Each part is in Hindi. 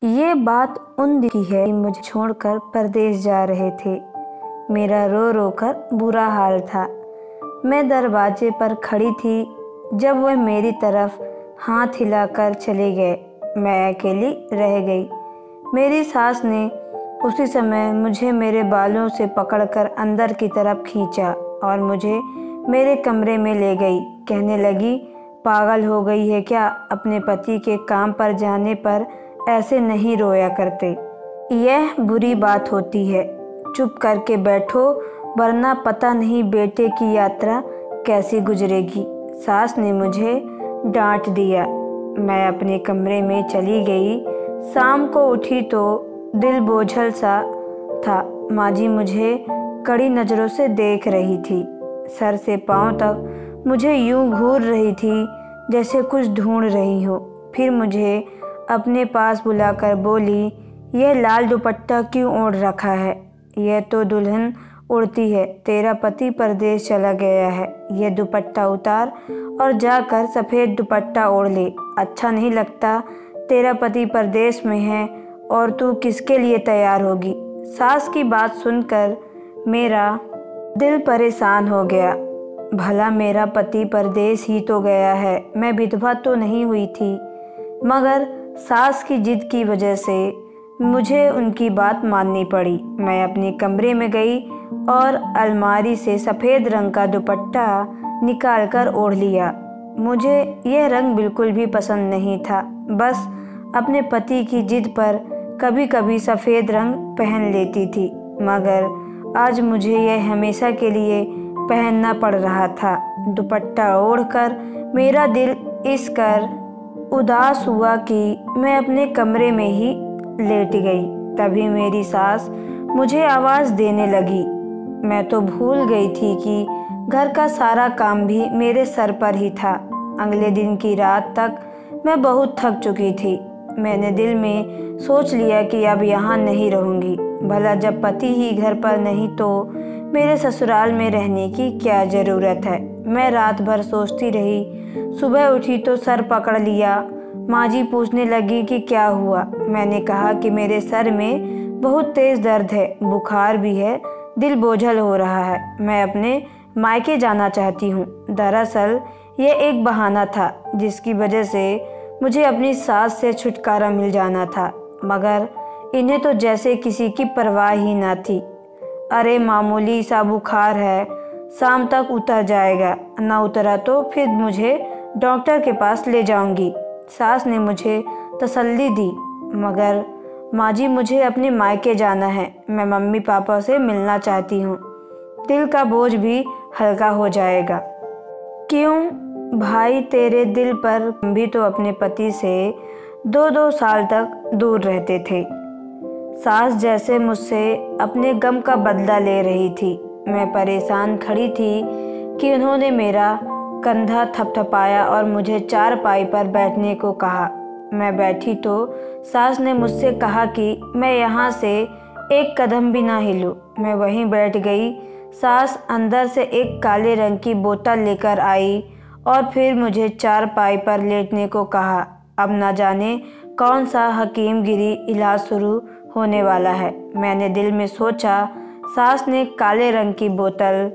ये बात उन दिन की है मुझे छोड़कर परदेश जा रहे थे। मेरा रो रो कर बुरा हाल था। मैं दरवाजे पर खड़ी थी जब वह मेरी तरफ हाथ हिलाकर चले गए। मैं अकेली रह गई। मेरी सास ने उसी समय मुझे मेरे बालों से पकड़कर अंदर की तरफ खींचा और मुझे मेरे कमरे में ले गई। कहने लगी, पागल हो गई है क्या? अपने पति के काम पर जाने पर ऐसे नहीं रोया करते। यह बुरी बात होती है। चुप करके बैठो, वरना पता नहीं बेटे की यात्रा कैसी गुजरेगी। सास ने मुझे डांट दिया। मैं अपने कमरे में चली गई। शाम को उठी तो दिल बोझल सा था। माँ जी मुझे कड़ी नज़रों से देख रही थी। सर से पाँव तक मुझे यूं घूर रही थी जैसे कुछ ढूंढ रही हो। फिर मुझे अपने पास बुलाकर बोली, यह लाल दुपट्टा क्यों ओढ़ रखा है? यह तो दुल्हन उड़ती है। तेरा पति परदेश चला गया है। यह दुपट्टा उतार और जाकर सफ़ेद दुपट्टा ओढ़ ले। अच्छा नहीं लगता? तेरा पति परदेश में है और तू किसके लिए तैयार होगी? सास की बात सुनकर मेरा दिल परेशान हो गया। भला मेरा पति परदेश ही तो गया है, मैं विधवा तो नहीं हुई थी। मगर सास की जिद की वजह से मुझे उनकी बात माननी पड़ी। मैं अपने कमरे में गई और अलमारी से सफ़ेद रंग का दुपट्टा निकालकर ओढ़ लिया। मुझे यह रंग बिल्कुल भी पसंद नहीं था। बस अपने पति की जिद पर कभी कभी सफ़ेद रंग पहन लेती थी, मगर आज मुझे यह हमेशा के लिए पहनना पड़ रहा था। दुपट्टा ओढ़कर मेरा दिल इस कर उदास हुआ कि मैं अपने कमरे में ही लेट गई। तभी मेरी सास मुझे आवाज़ देने लगी। मैं तो भूल गई थी कि घर का सारा काम भी मेरे सर पर ही था। अगले दिन की रात तक मैं बहुत थक चुकी थी। मैंने दिल में सोच लिया कि अब यहाँ नहीं रहूँगी। भला जब पति ही घर पर नहीं तो मेरे ससुराल में रहने की क्या ज़रूरत है? मैं रात भर सोचती रही। सुबह उठी तो सर पकड़ लिया। माँ जी पूछने लगी कि क्या हुआ। मैंने कहा कि मेरे सर में बहुत तेज़ दर्द है, बुखार भी है, दिल बोझल हो रहा है। मैं अपने मायके जाना चाहती हूँ। दरअसल ये एक बहाना था जिसकी वजह से मुझे अपनी सास से छुटकारा मिल जाना था, मगर इन्हें तो जैसे किसी की परवाह ही ना थी। अरे मामूली सा बुखार है, शाम तक उतर जाएगा, ना उतरा तो फिर मुझे डॉक्टर के पास ले जाऊंगी। सास ने मुझे तसल्ली दी। मगर माँ जी मुझे अपने मायके जाना है। मैं मम्मी पापा से मिलना चाहती हूँ। दिल का बोझ भी हल्का हो जाएगा। क्यों भाई, तेरे दिल पर भी तो अपने पति से 2-2 साल तक दूर रहते थे। सास जैसे मुझसे अपने गम का बदला ले रही थी। मैं परेशान खड़ी थी कि उन्होंने मेरा कंधा थपथपाया और मुझे चारपाई पर बैठने को कहा। मैं बैठी तो सास ने मुझसे कहा कि मैं यहाँ से एक कदम भी ना हिलूं। मैं वहीं बैठ गई। सास अंदर से एक काले रंग की बोतल लेकर आई और फिर मुझे चारपाई पर लेटने को कहा। अब न जाने कौन सा हकीमगिरी इलाज शुरू होने वाला है। मैंने दिल में सोचा। सास ने काले रंग की बोतल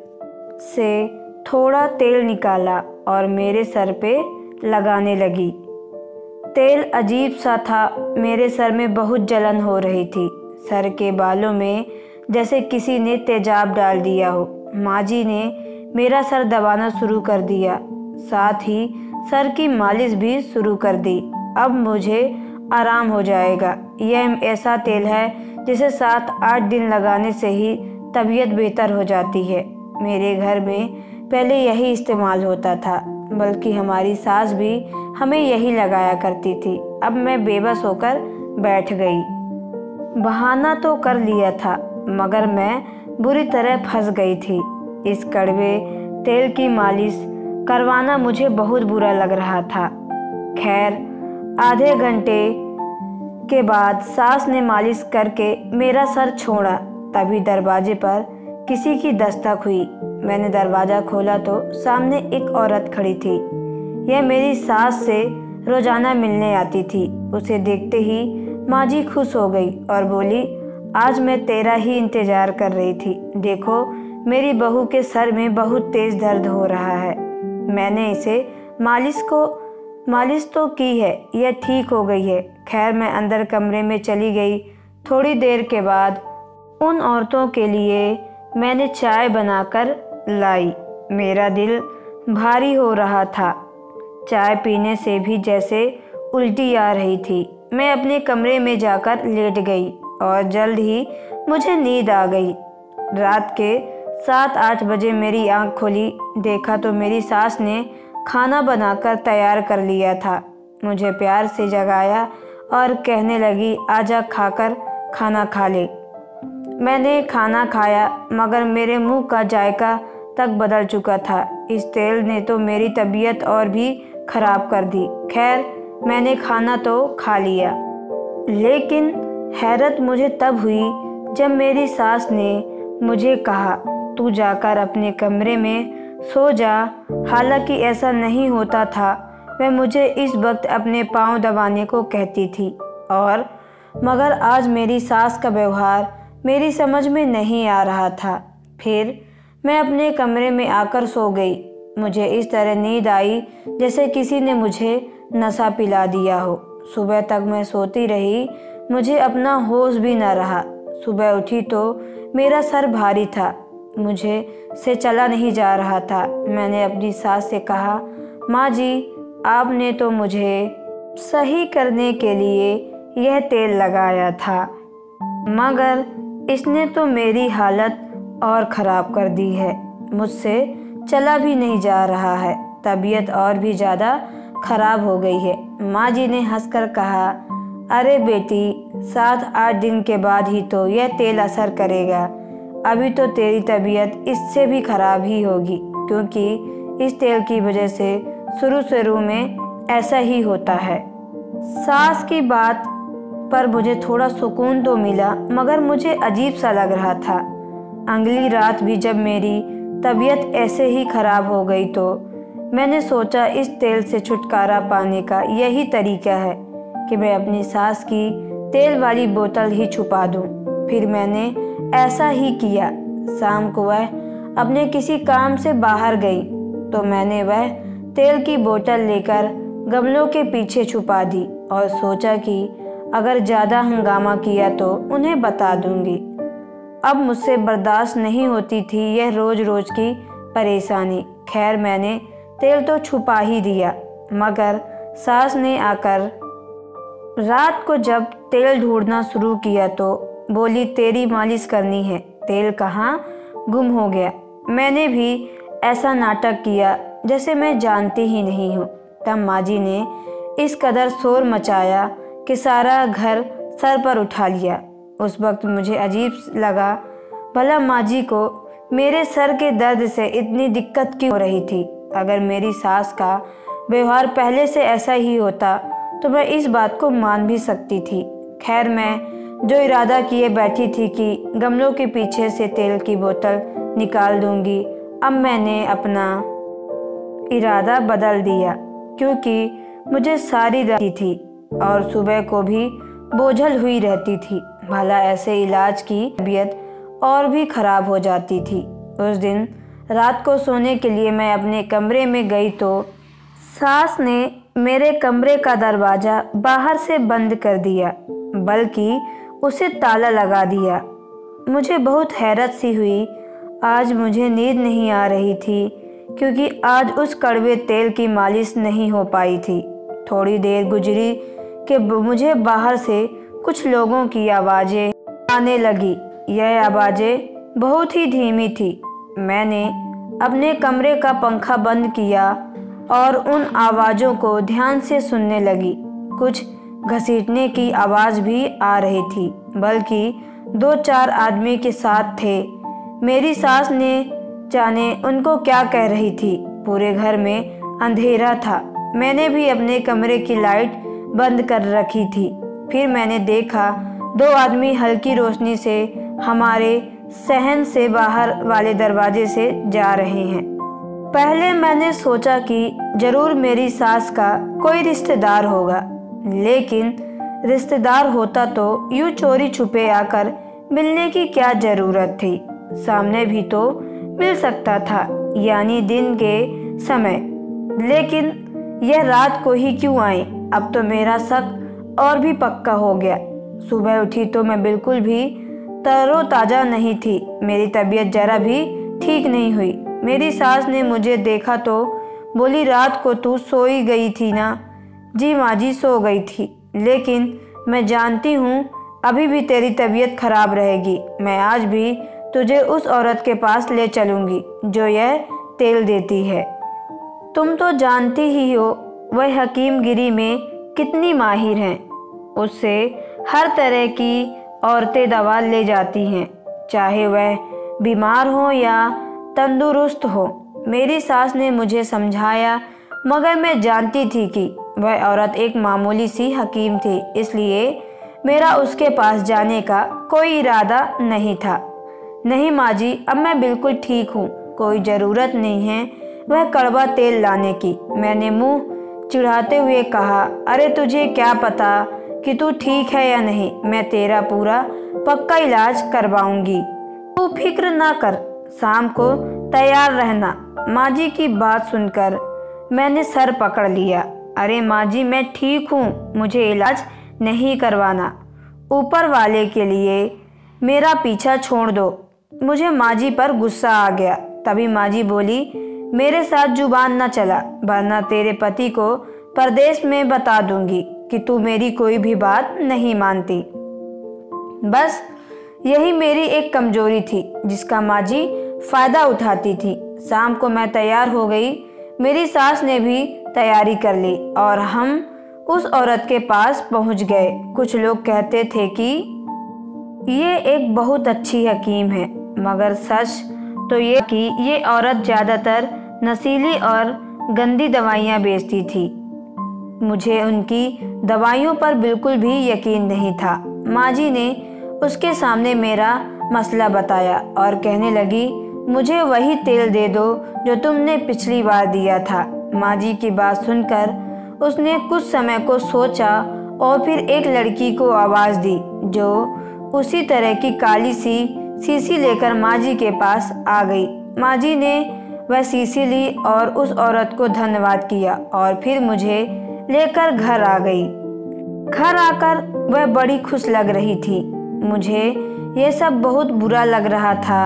से थोड़ा तेल निकाला और मेरे सर पे लगाने लगी। तेल अजीब सा था। मेरे सर में बहुत जलन हो रही थी। सर के बालों में जैसे किसी ने तेजाब डाल दिया हो। माँ जी ने मेरा सर दबाना शुरू कर दिया, साथ ही सर की मालिश भी शुरू कर दी। अब मुझे आराम हो जाएगा। यह ऐसा तेल है जिसे 7-8 दिन लगाने से ही तबीयत बेहतर हो जाती है। मेरे घर में पहले यही इस्तेमाल होता था, बल्कि हमारी सास भी हमें यही लगाया करती थी। अब मैं बेबस होकर बैठ गई। बहाना तो कर लिया था, मगर मैं बुरी तरह फंस गई थी। इस कड़वे तेल की मालिश करवाना मुझे बहुत बुरा लग रहा था। खैर, आधे घंटे के बाद सास ने मालिश करके मेरा सर छोड़ा। तभी दरवाजे पर किसी की दस्तक हुई। मैंने दरवाज़ा खोला तो सामने एक औरत खड़ी थी। यह मेरी सास से रोज़ाना मिलने आती थी। उसे देखते ही माँ जी खुश हो गई और बोली, आज मैं तेरा ही इंतज़ार कर रही थी। देखो, मेरी बहू के सर में बहुत तेज़ दर्द हो रहा है। मैंने इसे मालिश तो की है, यह ठीक हो गई है। खैर, मैं अंदर कमरे में चली गई। थोड़ी देर के बाद उन औरतों के लिए मैंने चाय बनाकर लाई। मेरा दिल भारी हो रहा था। चाय पीने से भी जैसे उल्टी आ रही थी। मैं अपने कमरे में जाकर लेट गई और जल्द ही मुझे नींद आ गई। रात के 7-8 बजे मेरी आंख खोली। देखा तो मेरी सास ने खाना बनाकर तैयार कर लिया था। मुझे प्यार से जगाया और कहने लगी, आजा, खाकर खाना खा ले। मैंने खाना खाया, मगर मेरे मुंह का जायका तक बदल चुका था। इस तेल ने तो मेरी तबीयत और भी खराब कर दी। खैर, मैंने खाना तो खा लिया, लेकिन हैरत मुझे तब हुई जब मेरी सास ने मुझे कहा, तू जाकर अपने कमरे में सो जा। हालांकि ऐसा नहीं होता था। वह मुझे इस वक्त अपने पाँव दबाने को कहती थी, और मगर आज मेरी सास का व्यवहार मेरी समझ में नहीं आ रहा था। फिर मैं अपने कमरे में आकर सो गई। मुझे इस तरह नींद आई जैसे किसी ने मुझे नशा पिला दिया हो। सुबह तक मैं सोती रही, मुझे अपना होश भी न रहा। सुबह उठी तो मेरा सर भारी था, मुझे से चला नहीं जा रहा था। मैंने अपनी सास से कहा, माँ जी, आपने तो मुझे सही करने के लिए यह तेल लगाया था, मगर इसने तो मेरी हालत और ख़राब कर दी है। मुझसे चला भी नहीं जा रहा है, तबीयत और भी ज़्यादा ख़राब हो गई है। माँ जी ने हंसकर कहा, अरे बेटी, 7-8 दिन के बाद ही तो यह तेल असर करेगा। अभी तो तेरी तबीयत इससे भी ख़राब ही होगी, क्योंकि इस तेल की वजह से शुरू में ऐसा ही होता है। सास की बात पर मुझे थोड़ा सुकून तो मिला, मगर मुझे अजीब सा लग रहा था। अगली रात भी जब मेरी तबीयत ऐसे ही ख़राब हो गई तो मैंने सोचा, इस तेल से छुटकारा पाने का यही तरीका है कि मैं अपनी सास की तेल वाली बोतल ही छुपा दूं। फिर मैंने ऐसा ही किया। शाम को वह अपने किसी काम से बाहर गई तो मैंने वह तेल की बोतल लेकर गमलों के पीछे छुपा दी और सोचा कि अगर ज़्यादा हंगामा किया तो उन्हें बता दूंगी। अब मुझसे बर्दाश्त नहीं होती थी यह रोज़ रोज़ की परेशानी। खैर, मैंने तेल तो छुपा ही दिया, मगर सास ने आकर रात को जब तेल ढूंढना शुरू किया तो बोली, तेरी मालिश करनी है, तेल कहाँ गुम हो गया। मैंने भी ऐसा नाटक किया जैसे मैं जानती ही नहीं हूँ। तब माँ जी ने इस कदर शोर मचाया कि सारा घर सर पर उठा लिया। उस वक्त मुझे अजीब लगा, भला माँ जी को मेरे सर के दर्द से इतनी दिक्कत क्यों हो रही थी। अगर मेरी सास का व्यवहार पहले से ऐसा ही होता तो मैं इस बात को मान भी सकती थी। खैर, मैं जो इरादा किए बैठी थी कि गमलों के पीछे से तेल की बोतल निकाल दूंगी, अब मैंने अपना इरादा बदल दिया, क्योंकि मुझे सारी रहती थी और सुबह को भी बोझल हुई रहती थी। भला ऐसे इलाज की तबीयत और भी खराब हो जाती थी। उस दिन रात को सोने के लिए मैं अपने कमरे में गई तो सास ने मेरे कमरे का दरवाज़ा बाहर से बंद कर दिया, बल्कि उसे ताला लगा दिया। मुझे बहुत हैरत सी हुई। आज मुझे नींद नहीं आ रही थी, क्योंकि आज उस कड़वे तेल की मालिश नहीं हो पाई थी। थोड़ी देर गुजरी कि मुझे बाहर से कुछ लोगों की आवाज़ें आने लगी। यह आवाज़ें बहुत ही धीमी थी। मैंने अपने कमरे का पंखा बंद किया और उन आवाज़ों को ध्यान से सुनने लगी। कुछ घसीटने की आवाज़ भी आ रही थी, बल्कि 2-4 आदमी के साथ थे। मेरी सास ने जाने उनको क्या कह रही थी। पूरे घर में अंधेरा था। मैंने भी अपने कमरे की लाइट बंद कर रखी थी। फिर मैंने देखा 2 आदमी हल्की रोशनी से हमारे सहन से बाहर वाले दरवाजे से जा रहे हैं। पहले मैंने सोचा कि ज़रूर मेरी सास का कोई रिश्तेदार होगा, लेकिन रिश्तेदार होता तो यूं चोरी छुपे आकर मिलने की क्या ज़रूरत थी। सामने भी तो मिल सकता था, यानी दिन के समय, लेकिन यह रात को ही क्यों आई। अब तो मेरा शक और भी पक्का हो गया। सुबह उठी तो मैं बिल्कुल भी तरोताज़ा नहीं थी। मेरी तबीयत जरा भी ठीक नहीं हुई। मेरी सास ने मुझे देखा तो बोली, रात को तू सोई गई थी ना। जी माँ जी, सो गई थी, लेकिन मैं जानती हूँ अभी भी तेरी तबीयत खराब रहेगी। मैं आज भी तुझे उस औरत के पास ले चलूँगी जो यह तेल देती है। तुम तो जानती ही हो वह हकीमगिरी में कितनी माहिर हैं। उससे हर तरह की औरतें दवा ले जाती हैं, चाहे वह बीमार हो या तंदुरुस्त हो। मेरी सास ने मुझे समझाया, मगर मैं जानती थी कि वह औरत एक मामूली सी हकीम थी, इसलिए मेरा उसके पास जाने का कोई इरादा नहीं था। नहीं माँ जी, अब मैं बिल्कुल ठीक हूँ, कोई ज़रूरत नहीं है वह कड़वा तेल लाने की। मैंने मुंह चिढ़ाते हुए कहा, अरे तुझे क्या पता कि तू ठीक है या नहीं। मैं तेरा पूरा पक्का इलाज करवाऊंगी, तू फिक्र ना कर। शाम को तैयार रहना। माँ जी की बात सुनकर मैंने सर पकड़ लिया। अरे माँ जी, मैं ठीक हूँ, मुझे इलाज नहीं करवाना। ऊपर वाले के लिए मेरा पीछा छोड़ दो। मुझे माँ जी पर गुस्सा आ गया। तभी माँ जी बोली, मेरे साथ जुबान न चला, वरना तेरे पति को परदेश में बता दूंगी कि तू मेरी कोई भी बात नहीं मानती। बस यही मेरी एक कमजोरी थी जिसका माँ जी फ़ायदा उठाती थी। शाम को मैं तैयार हो गई। मेरी सास ने भी तैयारी कर ली और हम उस औरत के पास पहुंच गए। कुछ लोग कहते थे कि ये एक बहुत अच्छी हकीम है, मगर सच तो ये कि ये औरत ज़्यादातर नशीली और गंदी दवाइयाँ बेचती थी। मुझे उनकी दवाइयों पर बिल्कुल भी यकीन नहीं था। माँ जी ने उसके सामने मेरा मसला बताया और कहने लगी, मुझे वही तेल दे दो जो तुमने पिछली बार दिया था। माँ जी की बात सुनकर उसने कुछ समय को सोचा और फिर एक लड़की को आवाज़ दी जो उसी तरह की काली सी शीशी लेकर माँ जी के पास आ गई। माँ जी ने वह शीशी ली और उस औरत को धन्यवाद किया और फिर मुझे लेकर घर आ गई। घर आकर वह बड़ी खुश लग रही थी। मुझे ये सब बहुत बुरा लग रहा था।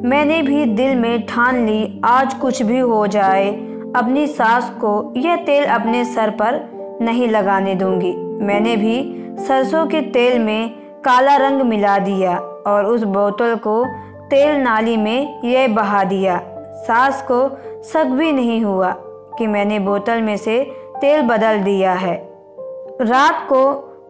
मैंने भी दिल में ठान ली, आज कुछ भी हो जाए अपनी सास को यह तेल अपने सर पर नहीं लगाने दूंगी। मैंने भी सरसों के तेल में काला रंग मिला दिया और उस बोतल को तेल नाली में यह बहा दिया। सास को शक भी नहीं हुआ कि मैंने बोतल में से तेल बदल दिया है। रात को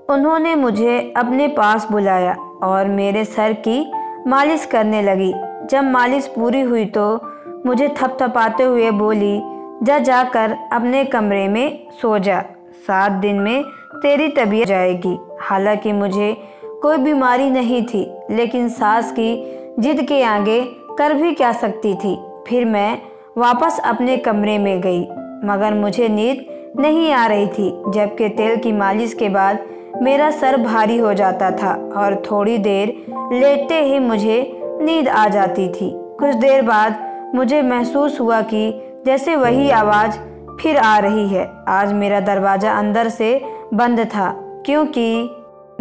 उन्होंने मुझे अपने पास बुलाया और मेरे सर की मालिश करने लगी। जब मालिश पूरी हुई तो मुझे थपथपाते हुए बोली, जा जाकर अपने कमरे में सो जा, 7 दिन में तेरी तबीयत जाएगी। हालांकि मुझे कोई बीमारी नहीं थी, लेकिन सास की जिद के आगे कर भी क्या सकती थी। फिर मैं वापस अपने कमरे में गई, मगर मुझे नींद नहीं आ रही थी, जबकि तेल की मालिश के बाद मेरा सर भारी हो जाता था और थोड़ी देर लेटते ही मुझे नींद आ जाती थी। कुछ देर बाद मुझे महसूस हुआ कि जैसे वही आवाज़ फिर आ रही है। आज मेरा दरवाज़ा अंदर से बंद था, क्योंकि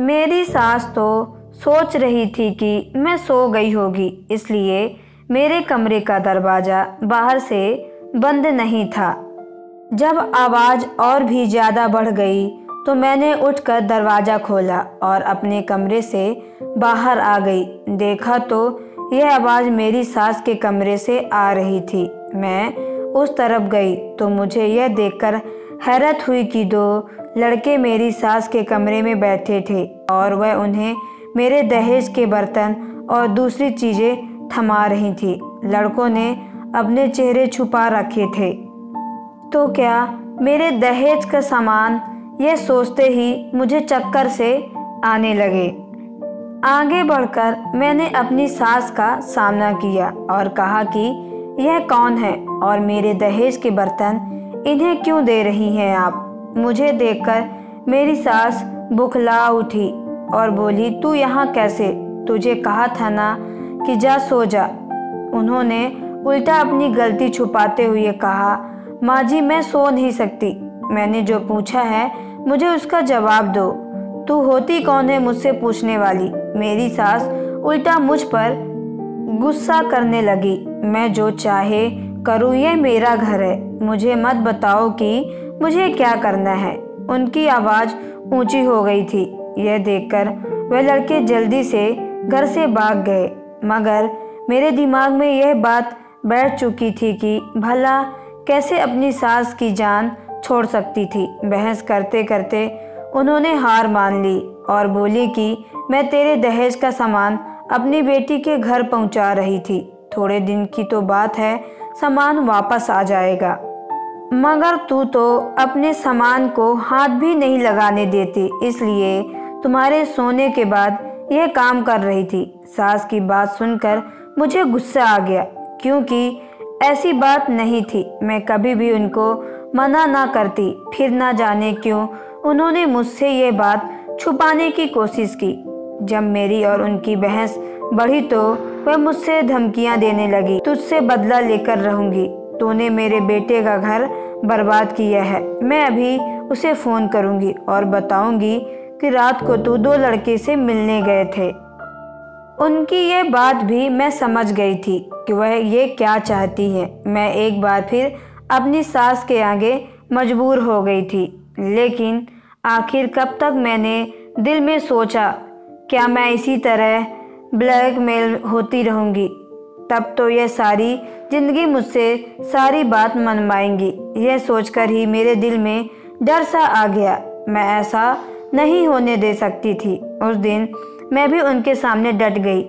मेरी सास तो सोच रही थी कि मैं सो गई होगी, इसलिए मेरे कमरे का दरवाज़ा बाहर से बंद नहीं था। जब आवाज़ और भी ज़्यादा बढ़ गई तो मैंने उठकर दरवाज़ा खोला और अपने कमरे से बाहर आ गई। देखा तो यह आवाज़ मेरी सास के कमरे से आ रही थी। मैं उस तरफ गई तो मुझे यह देखकर हैरत हुई कि 2 लड़के मेरी सास के कमरे में बैठे थे और वह उन्हें मेरे दहेज के बर्तन और दूसरी चीज़ें थमा रही थी। लड़कों ने अपने चेहरे छुपा रखे थे। तो क्या मेरे दहेज का सामान, यह सोचते ही मुझे चक्कर से आने लगे। आगे बढ़कर मैंने अपनी सास का सामना किया और कहा कि यह कौन है और मेरे दहेज के बर्तन इन्हें क्यों दे रही हैं आप। मुझे देखकर मेरी सास बुखला उठी और बोली, तू यहाँ कैसे? तुझे कहा था ना कि जा सो जा। उन्होंने उल्टा अपनी गलती छुपाते हुए कहा, माँ जी मैं सो नहीं सकती। मैंने जो पूछा है मुझे उसका जवाब दो। तू होती कौन है मुझसे पूछने वाली? मेरी सास उल्टा मुझ पर गुस्सा करने लगी। मैं जो चाहे करूँ, ये मेरा घर है, मुझे मत बताओ कि मुझे क्या करना है। उनकी आवाज़ ऊंची हो गई थी। यह देखकर वह लड़के जल्दी से घर से भाग गए, मगर मेरे दिमाग में यह बात बैठ चुकी थी कि भला कैसे अपनी सास की जान छोड़ सकती थी। बहस करते करते उन्होंने हार मान ली और बोली कि मैं तेरे दहेज का सामान अपनी बेटी के घर पहुंचा रही थी। थोड़े दिन की तो बात है, सामान वापस आ जाएगा, मगर तू तो अपने सामान को हाथ भी नहीं लगाने देती, इसलिए तुम्हारे सोने के बाद यह काम कर रही थी। सास की बात सुनकर मुझे गुस्सा आ गया, क्योंकि ऐसी बात नहीं थी। मैं कभी भी उनको मना ना करती, फिर ना जाने क्यों उन्होंने मुझसे ये बात छुपाने की कोशिश की। जब मेरी और उनकी बहस बढ़ी तो वह मुझसे धमकियां देने लगी, तुझसे बदला लेकर रहूंगी, तूने मेरे बेटे का घर बर्बाद किया है। मैं अभी उसे फ़ोन करूंगी और बताऊंगी कि रात को तू 2 लड़के से मिलने गए थे। उनकी ये बात भी मैं समझ गई थी कि वह ये क्या चाहती है। मैं एक बार फिर अपनी सास के आगे मजबूर हो गई थी, लेकिन आखिर कब तक मैंने दिल में सोचा, क्या मैं इसी तरह ब्लैकमेल होती रहूंगी? तब तो यह सारी जिंदगी मुझसे सारी बात मनवाएंगी। यह सोचकर ही मेरे दिल में डर सा आ गया। मैं ऐसा नहीं होने दे सकती थी। उस दिन मैं भी उनके सामने डट गई।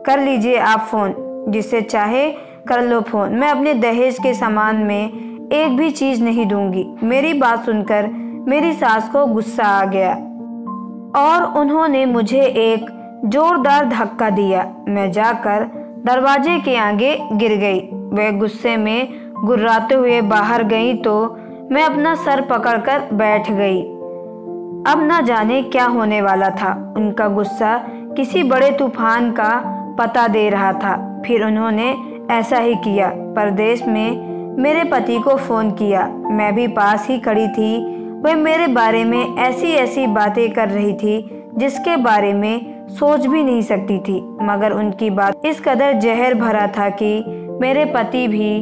कर लीजिए आप फ़ोन, जिससे चाहे कर लो फ़ोन, मैं अपने दहेज के सामान में एक भी चीज़ नहीं दूंगी। मेरी बात सुनकर मेरी सास को गुस्सा आ गया और उन्होंने मुझे एक जोरदार धक्का दिया। मैं जाकर दरवाजे के आगे गिर गई। वह गुस्से में गुर्राते हुए बाहर गई तो मैं अपना सर पकड़कर बैठ गई। अब ना जाने क्या होने वाला था। उनका गुस्सा किसी बड़े तूफान का पता दे रहा था। फिर उन्होंने ऐसा ही किया। परदेश में मेरे पति को फ़ोन किया। मैं भी पास ही खड़ी थी। वह मेरे बारे में ऐसी ऐसी बातें कर रही थी जिसके बारे में सोच भी नहीं सकती थी, मगर उनकी बात इस कदर जहर भरा था कि मेरे पति भी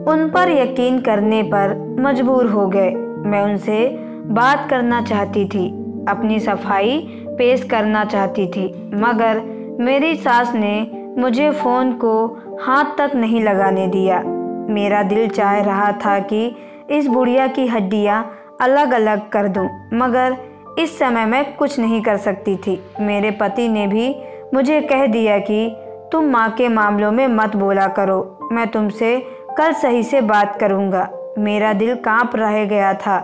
उन पर यकीन करने पर मजबूर हो गए। मैं उनसे बात करना चाहती थी, अपनी सफाई पेश करना चाहती थी, मगर मेरी सास ने मुझे फ़ोन को हाथ तक नहीं लगाने दिया। मेरा दिल चाह रहा था कि इस बुढ़िया की हड्डियाँ अलग अलग कर दूं, मगर इस समय मैं कुछ नहीं कर सकती थी। मेरे पति ने भी मुझे कह दिया कि तुम माँ के मामलों में मत बोला करो, मैं तुमसे कल सही से बात करूँगा। मेरा दिल कांप रह गया था।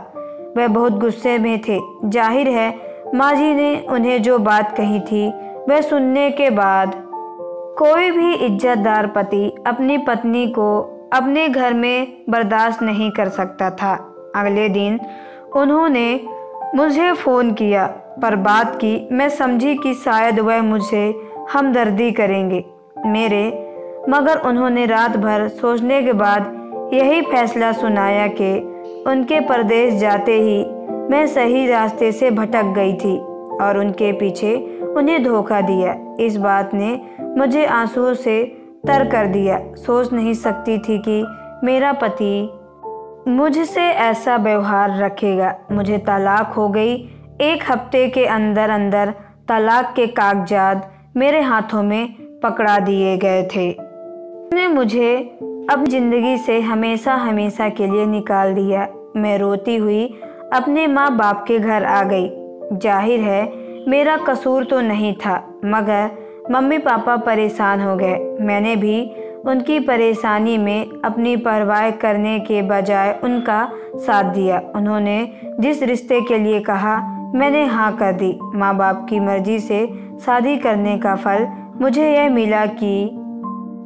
वह बहुत गुस्से में थे। जाहिर है माँ जी ने उन्हें जो बात कही थी वह सुनने के बाद कोई भी इज्जतदार पति अपनी पत्नी को अपने घर में बर्दाश्त नहीं कर सकता था। अगले दिन उन्होंने मुझे फ़ोन किया पर बात की। मैं समझी कि शायद वह मुझे हमदर्दी करेंगे मगर उन्होंने रात भर सोचने के बाद यही फैसला सुनाया कि उनके परदेश जाते ही मैं सही रास्ते से भटक गई थी और उनके पीछे उन्हें धोखा दिया। इस बात ने मुझे आंसुओं से तर कर दिया। सोच नहीं सकती थी कि मेरा पति मुझसे ऐसा व्यवहार रखेगा। मुझे तलाक हो गई। 1 हफ्ते के अंदर अंदर तलाक के कागजात मेरे हाथों में पकड़ा दिए गए थे। उन्होंने मुझे अपनी ज़िंदगी से हमेशा हमेशा के लिए निकाल दिया। मैं रोती हुई अपने माँ बाप के घर आ गई। जाहिर है मेरा कसूर तो नहीं था, मगर मम्मी पापा परेशान हो गए। मैंने भी उनकी परेशानी में अपनी परवाह करने के बजाय उनका साथ दिया। उन्होंने जिस रिश्ते के लिए कहा मैंने हाँ कर दी। माँ बाप की मर्जी से शादी करने का फल मुझे यह मिला कि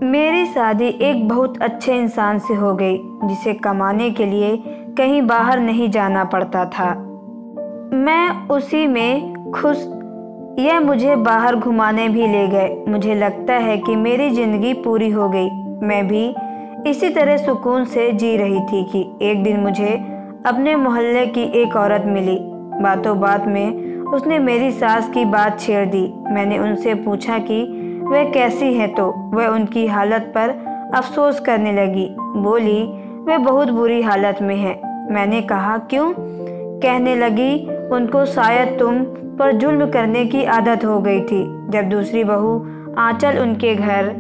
मेरी शादी एक बहुत अच्छे इंसान से हो गई, जिसे कमाने के लिए कहीं बाहर नहीं जाना पड़ता था। मैं उसी में खुश। यह मुझे बाहर घुमाने भी ले गए। मुझे लगता है कि मेरी ज़िंदगी पूरी हो गई। मैं भी इसी तरह सुकून से जी रही थी कि एक दिन मुझे अपने मोहल्ले की एक औरत मिली। बातों बात में उसने मेरी सास की बात छेड़ दी। मैंने उनसे पूछा कि वह कैसी है तो वह उनकी हालत पर अफसोस करने लगी। बोली, वे बहुत बुरी हालत में है। मैंने कहा, क्यों? कहने लगी, उनको शायद तुम पर जुल्म करने की आदत हो गई थी। जब दूसरी बहू आंचल उनके घर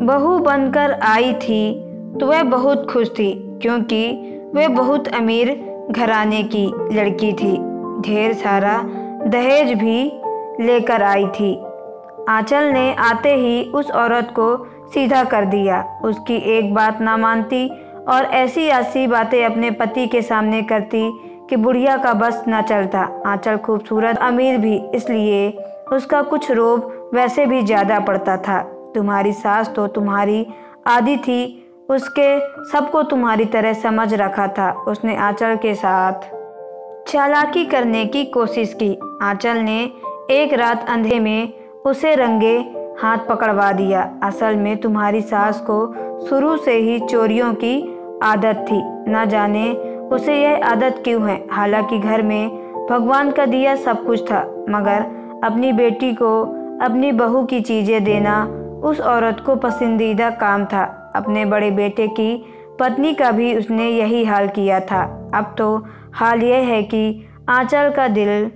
बहू बनकर आई थी तो वह बहुत खुश थी, क्योंकि वह बहुत अमीर घराने की लड़की थी। ढेर सारा दहेज भी लेकर आई थी। आंचल ने आते ही उस औरत को सीधा कर दिया। उसकी एक बात ना मानती और ऐसी ऐसी बातें अपने पति के सामने करती कि बुढ़िया का बस न चलता। आंचल खूबसूरत अमीर भी, इसलिए उसका कुछ रोब वैसे भी ज़्यादा पड़ता था। तुम्हारी सास तो तुम्हारी आदी थी, उसके सबको तुम्हारी तरह समझ रखा था। उसने आंचल के साथ चालाकी करने की कोशिश की। आंचल ने एक रात अंधेरे में उसे रंगे हाथ पकड़वा दिया। असल में तुम्हारी सास को शुरू से ही चोरियों की आदत थी। न जाने उसे यह आदत क्यों है। हालांकि घर में भगवान का दिया सब कुछ था, मगर अपनी बेटी को अपनी बहू की चीज़ें देना उस औरत को पसंदीदा काम था। अपने बड़े बेटे की पत्नी का भी उसने यही हाल किया था। अब तो हाल यह है कि आंचल का दिल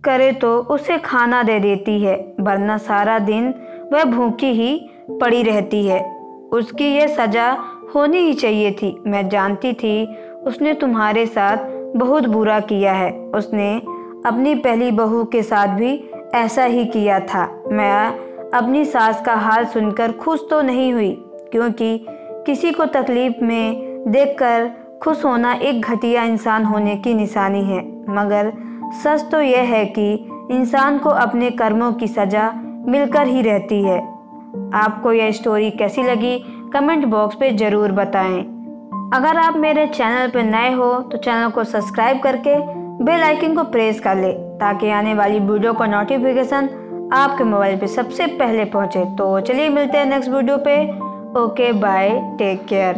करे तो उसे खाना दे देती है, वरना सारा दिन वह भूखी ही पड़ी रहती है। उसकी यह सज़ा होनी ही चाहिए थी। मैं जानती थी उसने तुम्हारे साथ बहुत बुरा किया है। उसने अपनी पहली बहू के साथ भी ऐसा ही किया था। मैं अपनी सास का हाल सुनकर खुश तो नहीं हुई, क्योंकि किसी को तकलीफ में देखकर खुश होना एक घटिया इंसान होने की निशानी है। मगर सच तो यह है कि इंसान को अपने कर्मों की सज़ा मिलकर ही रहती है। आपको यह स्टोरी कैसी लगी कमेंट बॉक्स पे ज़रूर बताएं। अगर आप मेरे चैनल पर नए हो तो चैनल को सब्सक्राइब करके बेल आइकन को प्रेस कर ले, ताकि आने वाली वीडियो का नोटिफिकेशन आपके मोबाइल पे सबसे पहले पहुंचे। तो चलिए मिलते हैं नेक्स्ट वीडियो पे। Okay bye, take care.